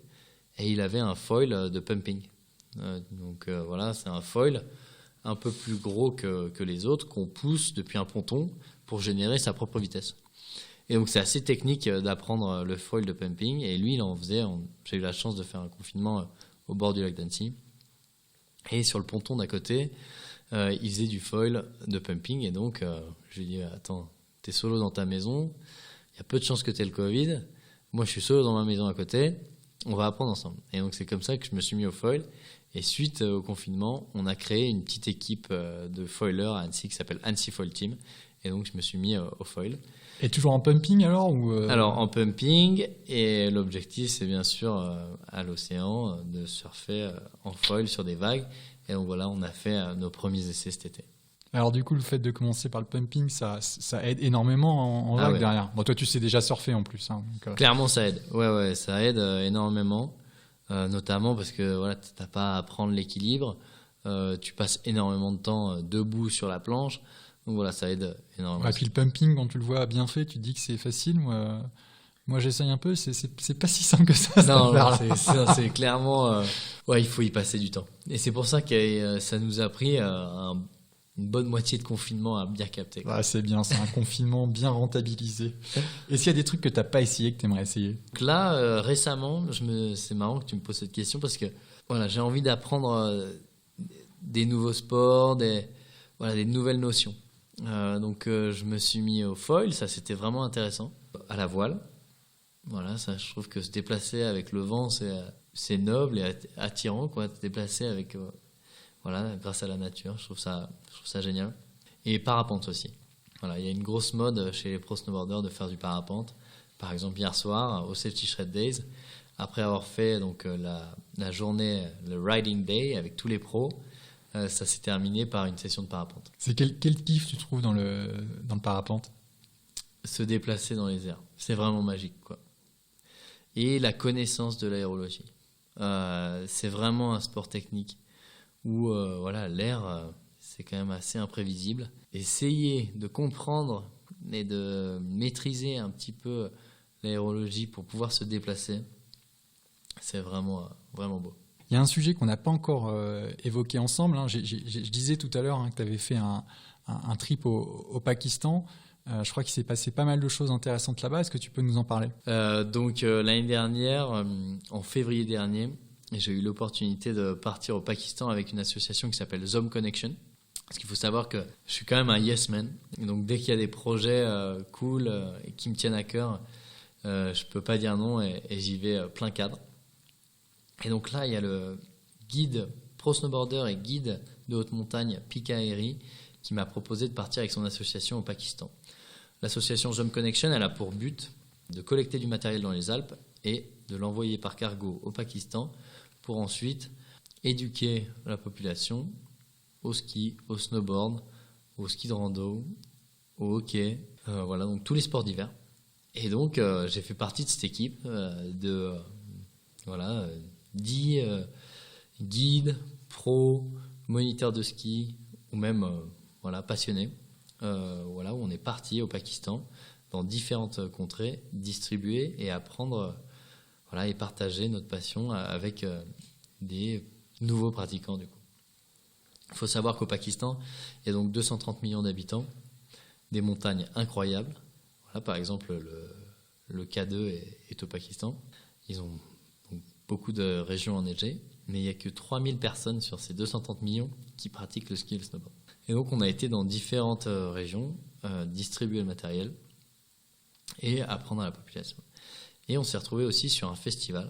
et il avait un foil de pumping. Donc voilà, c'est un foil un peu plus gros que les autres qu'on pousse depuis un ponton pour générer sa propre vitesse. Et donc c'est assez technique d'apprendre le foil de pumping et lui il en faisait. J'ai eu la chance de faire un confinement au bord du lac d'Annecy et sur le ponton d'à côté, il faisait du foil de pumping et donc je lui ai dit attends, t'es solo dans ta maison, il y a peu de chances que t'aies le Covid. Moi, je suis solo dans ma maison à côté. On va apprendre ensemble. Et donc, c'est comme ça que je me suis mis au foil. Et suite au confinement, on a créé une petite équipe de foilers à Annecy qui s'appelle Annecy Foil Team. Et donc, je me suis mis au foil. Et toujours en pumping alors ou Alors, en pumping. Et l'objectif, c'est bien sûr à l'océan de surfer en foil sur des vagues. Et donc, voilà, on a fait nos premiers essais cet été. Alors du coup, le fait de commencer par le pumping, ça aide énormément en vague ouais. derrière. Bon, toi, tu sais déjà surfer en plus. Hein, donc, Clairement, ça aide. Ouais, ça aide énormément. Notamment parce que voilà, t'as pas à apprendre l'équilibre. Tu passes énormément de temps debout sur la planche. Donc voilà, ça aide énormément. Et puis le pumping, quand tu le vois bien fait, tu te dis que c'est facile. Moi, j'essaye un peu. C'est pas si simple que ça. Non, là. c'est clairement. Ouais, il faut y passer du temps. Et c'est pour ça que ça nous a pris une bonne moitié de confinement à bien capter. Ouais, c'est bien, c'est un confinement bien rentabilisé. Est-ce qu'il y a des trucs que t'as pas essayé, que t'aimerais essayer? Donc là, récemment, c'est marrant que tu me poses cette question parce que voilà, j'ai envie d'apprendre des nouveaux sports, des nouvelles notions. Donc je me suis mis au foil, ça c'était vraiment intéressant, à la voile. Voilà, ça, je trouve que se déplacer avec le vent, c'est noble et attirant, quoi. Se déplacer avec, grâce à la nature, je trouve ça génial. Et parapente aussi. Voilà, il y a une grosse mode chez les pro snowboarders de faire du parapente. Par exemple, hier soir, au Safety Shred Days, après avoir fait donc la journée, le Riding Day avec tous les pros, ça s'est terminé par une session de parapente. C'est quel kiff tu trouves dans le parapente? Se déplacer dans les airs, c'est vraiment magique, quoi. Et la connaissance de l'aérologie. C'est vraiment un sport technique où l'air, c'est quand même assez imprévisible. Essayer de comprendre et de maîtriser un petit peu l'aérologie pour pouvoir se déplacer, c'est vraiment, vraiment beau. Il y a un sujet qu'on n'a pas encore évoqué ensemble. Hein. Je disais tout à l'heure que tu avais fait un trip au Pakistan. Je crois qu'il s'est passé pas mal de choses intéressantes là-bas. Est-ce que tu peux nous en parler? Donc l'année dernière, en février dernier, j'ai eu l'opportunité de partir au Pakistan avec une association qui s'appelle Zom Connection. Parce qu'il faut savoir que je suis quand même un yes man. Donc dès qu'il y a des projets cool et qui me tiennent à cœur, je peux pas dire non et j'y vais plein cadre. Et donc là, il y a le guide pro snowboarder et guide de haute montagne Pika Eri qui m'a proposé de partir avec son association au Pakistan. L'association Zom Connection, elle a pour but de collecter du matériel dans les Alpes et de l'envoyer par cargo au Pakistan pour ensuite éduquer la population au ski, au snowboard, au ski de rando, au hockey, donc tous les sports d'hiver. Et donc j'ai fait partie de cette équipe de 10 guides, pros, moniteurs de ski ou même passionnés. Où on est parti au Pakistan dans différentes contrées, distribuer et apprendre et partager notre passion avec des nouveaux pratiquants du coup. Il faut savoir qu'au Pakistan, il y a donc 230 millions d'habitants, des montagnes incroyables. Voilà, par exemple, le K2 est au Pakistan. Ils ont donc beaucoup de régions enneigées, mais il n'y a que 3000 personnes sur ces 230 millions qui pratiquent le ski et le snowboard. Et donc, on a été dans différentes régions, distribuer le matériel et apprendre à la population. Et on s'est retrouvé aussi sur un festival.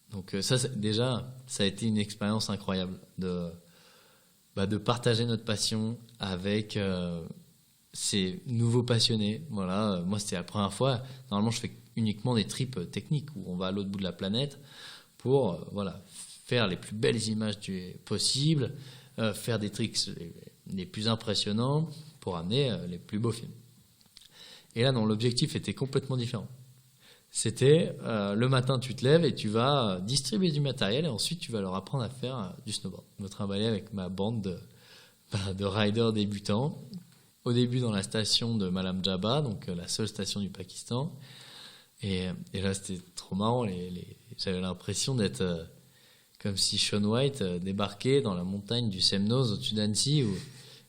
Donc ça a été une expérience incroyable de partager notre passion avec ces nouveaux passionnés. Voilà, moi, c'était la première fois. Normalement, je fais uniquement des trips techniques où on va à l'autre bout de la planète pour faire les plus belles images possibles, faire des tricks les plus impressionnants pour amener les plus beaux films. Et là, non, l'objectif était complètement différent. C'était le matin, tu te lèves et tu vas distribuer du matériel et ensuite tu vas leur apprendre à faire du snowboard. Je me trimballais avec ma bande de riders débutants. Au début, dans la station de Malam Jaba, donc la seule station du Pakistan. Et là, c'était trop marrant. J'avais l'impression d'être comme si Shaun White débarquait dans la montagne du Semnoz au-dessus d'Annecy.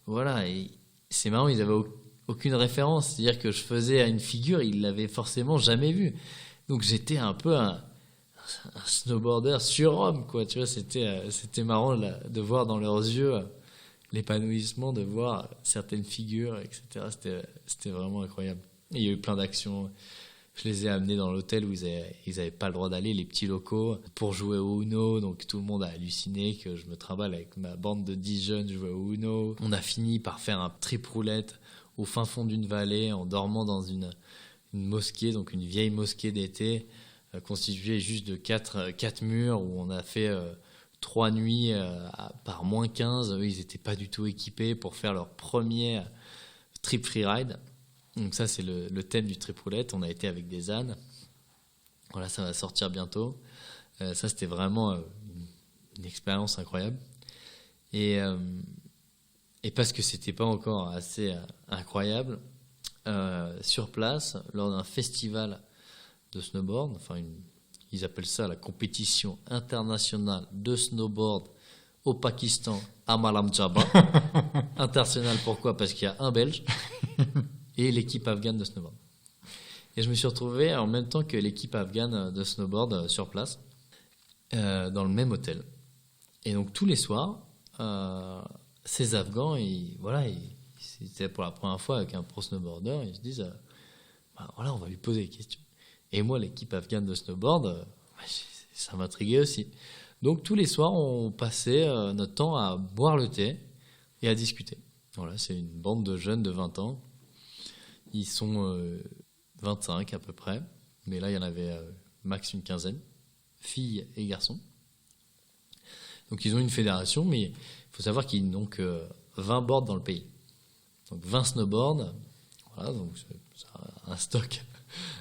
Et c'est marrant, ils n'avaient aucune référence. C'est-à-dire que je faisais une figure, ils ne l'avaient forcément jamais vue. Donc j'étais un peu un snowboarder surhomme, quoi. Tu vois, c'était marrant de voir dans leurs yeux l'épanouissement, de voir certaines figures, etc. C'était vraiment incroyable. Et il y a eu plein d'actions. Je les ai amenés dans l'hôtel où ils avaient pas le droit d'aller, les petits locaux, pour jouer au Uno. Donc tout le monde a halluciné que je me trimballe avec ma bande de 10 jeunes jouer au Uno. On a fini par faire un trip roulette au fin fond d'une vallée en dormant dans une mosquée, donc une vieille mosquée d'été constituée juste de quatre murs où on a fait 3 nuits par moins 15. Eux, ils n'étaient pas du tout équipés pour faire leur premier trip freeride. Donc ça, c'est le thème du trip roulette. On a été avec des ânes. Voilà, ça va sortir bientôt. Ça, c'était vraiment une expérience incroyable. Et parce que c'était pas encore assez incroyable, sur place, lors d'un festival de snowboard, ils appellent ça la compétition internationale de snowboard au Pakistan, à Malam Jaba. International, pourquoi ? Parce qu'il y a un Belge et l'équipe afghane de snowboard. Et je me suis retrouvé en même temps que l'équipe afghane de snowboard sur place, dans le même hôtel. Et donc tous les soirs, ces Afghans, c'était pour la première fois avec un pro snowboarder, ils se disent, on va lui poser des questions. Et moi, l'équipe afghane de snowboard, ça m'intriguait aussi. Donc tous les soirs, on passait notre temps à boire le thé et à discuter. Voilà, c'est une bande de jeunes de 20 ans. Ils sont 25 à peu près, mais là il y en avait max une quinzaine, filles et garçons. Donc ils ont une fédération, mais il faut savoir qu'ils n'ont que 20 boards dans le pays. Donc 20 snowboards, voilà, donc c'est un stock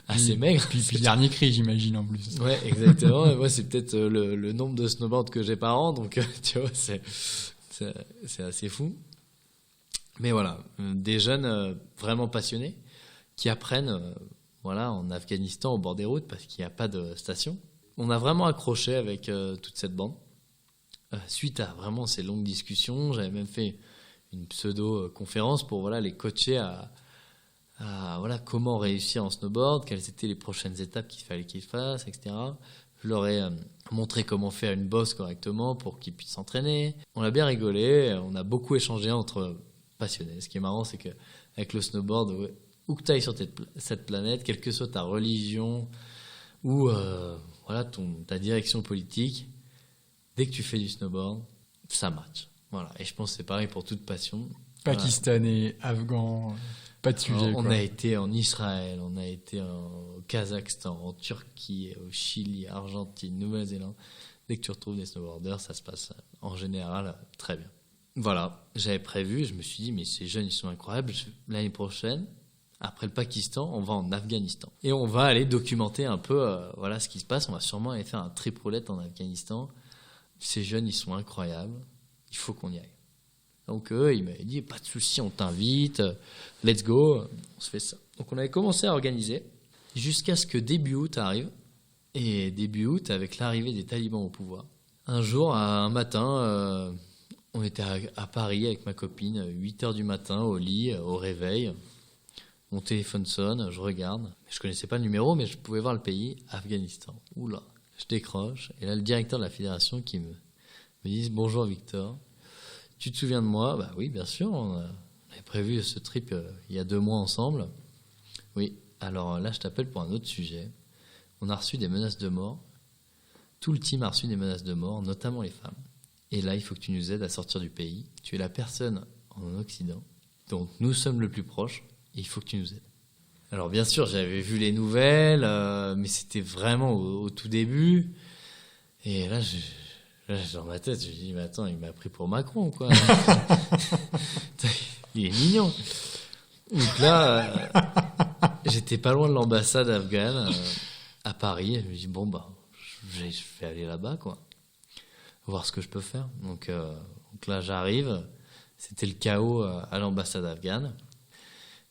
assez maigre. Puis dernier cri, j'imagine, en plus. Ouais, exactement. Et moi, c'est peut-être le nombre de snowboards que j'ai par an, donc tu vois, c'est assez fou. Mais voilà, des jeunes vraiment passionnés qui apprennent en Afghanistan au bord des routes parce qu'il n'y a pas de station. On a vraiment accroché avec toute cette bande. Suite à vraiment ces longues discussions, j'avais même fait une pseudo-conférence pour les coacher à comment réussir en snowboard, quelles étaient les prochaines étapes qu'il fallait qu'ils fassent, etc. Je leur ai montré comment faire une bosse correctement pour qu'ils puissent s'entraîner. On a bien rigolé, on a beaucoup échangé entre passionnés. Ce qui est marrant, c'est qu'avec le snowboard, où que tu ailles sur cette planète, quelle que soit ta religion ou ta direction politique, dès que tu fais du snowboard, ça match. Voilà. Et je pense que c'est pareil pour toute passion. Pakistanais, Afghans, pas de sujet. Alors, on a été en Israël, on a été au Kazakhstan, en Turquie, au Chili, Argentine, Nouvelle-Zélande. Dès que tu retrouves des snowboarders, ça se passe en général très bien. Voilà, j'avais prévu, je me suis dit, mais ces jeunes, ils sont incroyables. L'année prochaine, après le Pakistan, on va en Afghanistan. Et on va aller documenter un peu ce qui se passe. On va sûrement aller faire un trip roulette en Afghanistan. Ces jeunes, ils sont incroyables. Il faut qu'on y aille. Donc il m'avait dit, pas de souci, on t'invite, let's go, on se fait ça. Donc on avait commencé à organiser jusqu'à ce que début août arrive. Et début août, avec l'arrivée des talibans au pouvoir, un jour, un matin, on était à Paris avec ma copine, 8h du matin, au lit, au réveil. Mon téléphone sonne, je regarde. Je connaissais pas le numéro, mais je pouvais voir le pays, Afghanistan. Oula, je décroche. Et là, le directeur de la fédération qui me dit « Bonjour Victor, tu te souviens de moi ?» Bah oui, bien sûr, on avait prévu ce trip il y a 2 mois ensemble. Oui, alors là, je t'appelle pour un autre sujet. On a reçu des menaces de mort. Tout le team a reçu des menaces de mort, notamment les femmes. Et là, il faut que tu nous aides à sortir du pays. Tu es la personne en Occident dont nous sommes le plus proches. Et il faut que tu nous aides. Alors bien sûr, j'avais vu les nouvelles, mais c'était vraiment au tout début. Et là, dans ma tête, je me dis, mais attends, il m'a pris pour Macron, quoi. Il est mignon. Donc là, j'étais pas loin de l'ambassade afghane à Paris. Et je me dis, je vais aller là-bas, quoi. Voir ce que je peux faire. Donc là, j'arrive. C'était le chaos à l'ambassade afghane.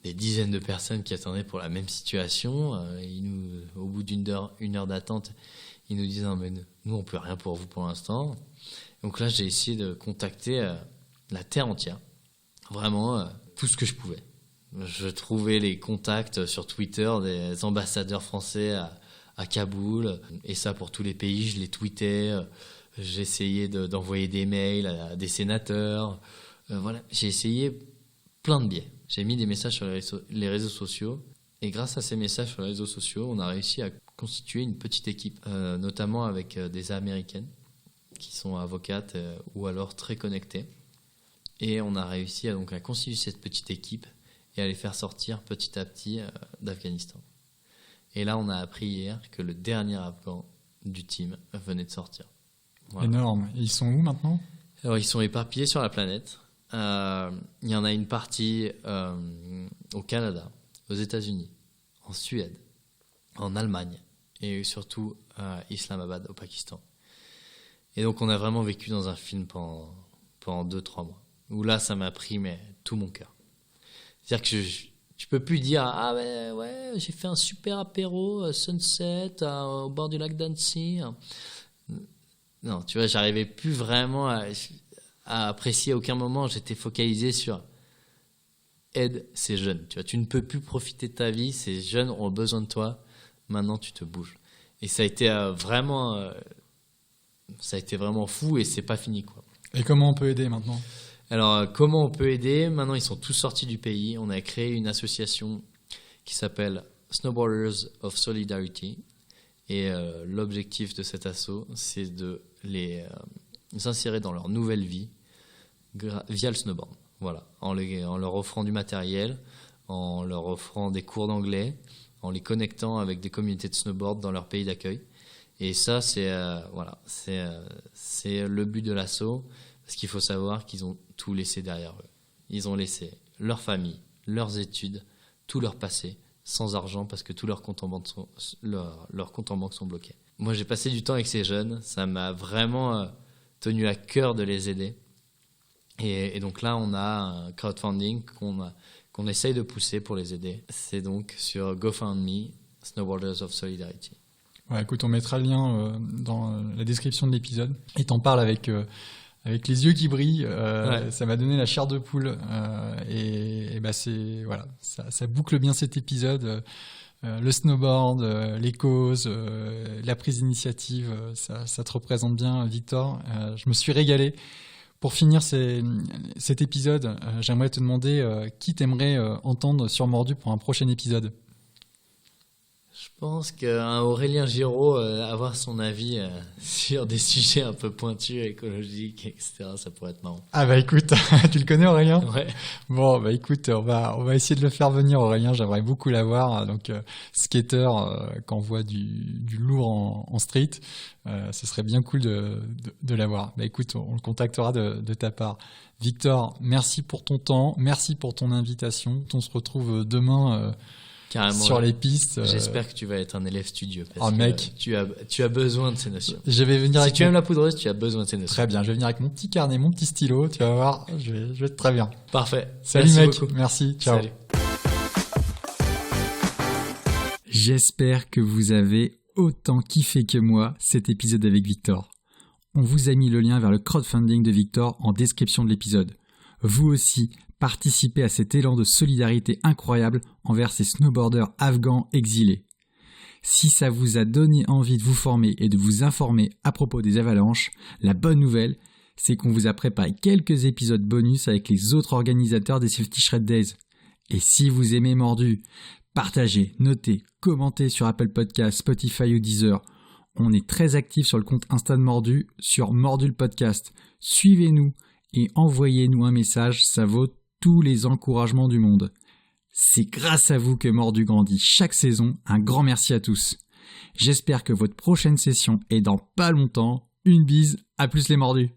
Des dizaines de personnes qui attendaient pour la même situation. Au bout d'une heure d'attente, ils nous disent « Non, mais nous, on peut rien pour vous pour l'instant. » Donc là, j'ai essayé de contacter la terre entière. Vraiment, tout ce que je pouvais. Je trouvais les contacts sur Twitter des ambassadeurs français à Kaboul. Et ça, pour tous les pays, je les tweetais. J'essayais d'envoyer des mails à des sénateurs. J'ai essayé plein de biais. J'ai mis des messages sur les réseaux sociaux. Et grâce à ces messages sur les réseaux sociaux, on a réussi à constituer une petite équipe, notamment avec des Américaines qui sont avocates ou alors très connectées. Et on a réussi à constituer cette petite équipe et à les faire sortir petit à petit d'Afghanistan. Et là, on a appris hier que le dernier Afghan du team venait de sortir. Voilà. Énorme. Et ils sont où maintenant ? Alors, ils sont éparpillés sur la planète. Il y en a une partie au Canada, aux États-Unis, en Suède, en Allemagne et surtout à Islamabad, au Pakistan. Et donc, on a vraiment vécu dans un film pendant 2-3 mois. Où là, ça m'a pris tout mon cœur. C'est-à-dire que tu peux plus dire ah ouais, j'ai fait un super apéro sunset au bord du lac d'Annecy. Non, tu vois, j'arrivais plus vraiment à apprécier. À aucun moment, j'étais focalisé sur aide ces jeunes. Tu vois, tu ne peux plus profiter de ta vie. Ces jeunes ont besoin de toi. Maintenant, tu te bouges. Et ça a été vraiment fou et c'est pas fini, quoi. Et comment on peut aider maintenant ? Alors, comment on peut aider ? Maintenant, ils sont tous sortis du pays. On a créé une association qui s'appelle Snowboarders of Solidarity. Et l'objectif de cet asso, c'est de les insérer dans leur nouvelle vie via le snowboard. Voilà, en leur offrant du matériel, en leur offrant des cours d'anglais, en les connectant avec des communautés de snowboard dans leur pays d'accueil. Et ça, c'est le but de l'asso, parce qu'il faut savoir qu'ils ont tout laissé derrière eux. Ils ont laissé leur famille, leurs études, tout leur passé, sans argent, parce que tous leurs comptes en banque sont bloqués. Moi, j'ai passé du temps avec ces jeunes, ça m'a vraiment tenu à cœur de les aider. Et donc là, on a un crowdfunding qu'on essaye de pousser pour les aider. C'est donc sur GoFundMe, Snowboarders of Solidarity. Ouais, écoute, on mettra le lien dans la description de l'épisode. Et t'en parles avec les yeux qui brillent. Ouais. Ça m'a donné la chair de poule. Et bah voilà, ça boucle bien cet épisode. Le snowboard, les causes, la prise d'initiative, ça te représente bien, Victor. Je me suis régalé. Pour finir cet épisode, j'aimerais te demander qui t'aimerais entendre sur Mordu pour un prochain épisode. Je pense qu'un Aurélien Giraud, avoir son avis sur des sujets un peu pointus, écologiques, etc., ça pourrait être marrant. Ah bah écoute, tu le connais Aurélien ? Ouais. Bon bah écoute, on va essayer de le faire venir Aurélien, j'aimerais beaucoup l'avoir. Donc skater, quand on voit du lourd en street, ce serait bien cool de l'avoir. Bah écoute, on le contactera de ta part. Victor, merci pour ton temps, merci pour ton invitation. On se retrouve demain Carrément, sur les pistes. J'espère que tu vas être un élève studieux. Parce Oh mec, tu as besoin de ces notions. je vais venir Si tu aimes la poudreuse, tu as besoin de ces notions. Très bien, je vais venir avec mon petit carnet, mon petit stylo, tu vas voir, je vais être très bien. Parfait. Salut Merci mec, beaucoup. merci, ciao. Salut. J'espère que vous avez autant kiffé que moi cet épisode avec Victor. On vous a mis le lien vers le crowdfunding de Victor en description de l'épisode. Vous aussi, participez à cet élan de solidarité incroyable envers ces snowboarders afghans exilés. Si ça vous a donné envie de vous former et de vous informer à propos des avalanches, la bonne nouvelle, c'est qu'on vous a préparé quelques épisodes bonus avec les autres organisateurs des Safety Shred Days. Et si vous aimez Mordu, partagez, notez, commentez sur Apple Podcasts, Spotify ou Deezer. On est très actifs sur le compte Insta de Mordu, sur Mordu le podcast. Suivez-nous et envoyez-nous un message, ça vaut tous les encouragements du monde. C'est grâce à vous que Mordu grandit chaque saison. Un grand merci à tous. J'espère que votre prochaine session est dans pas longtemps. Une bise, à plus les mordus.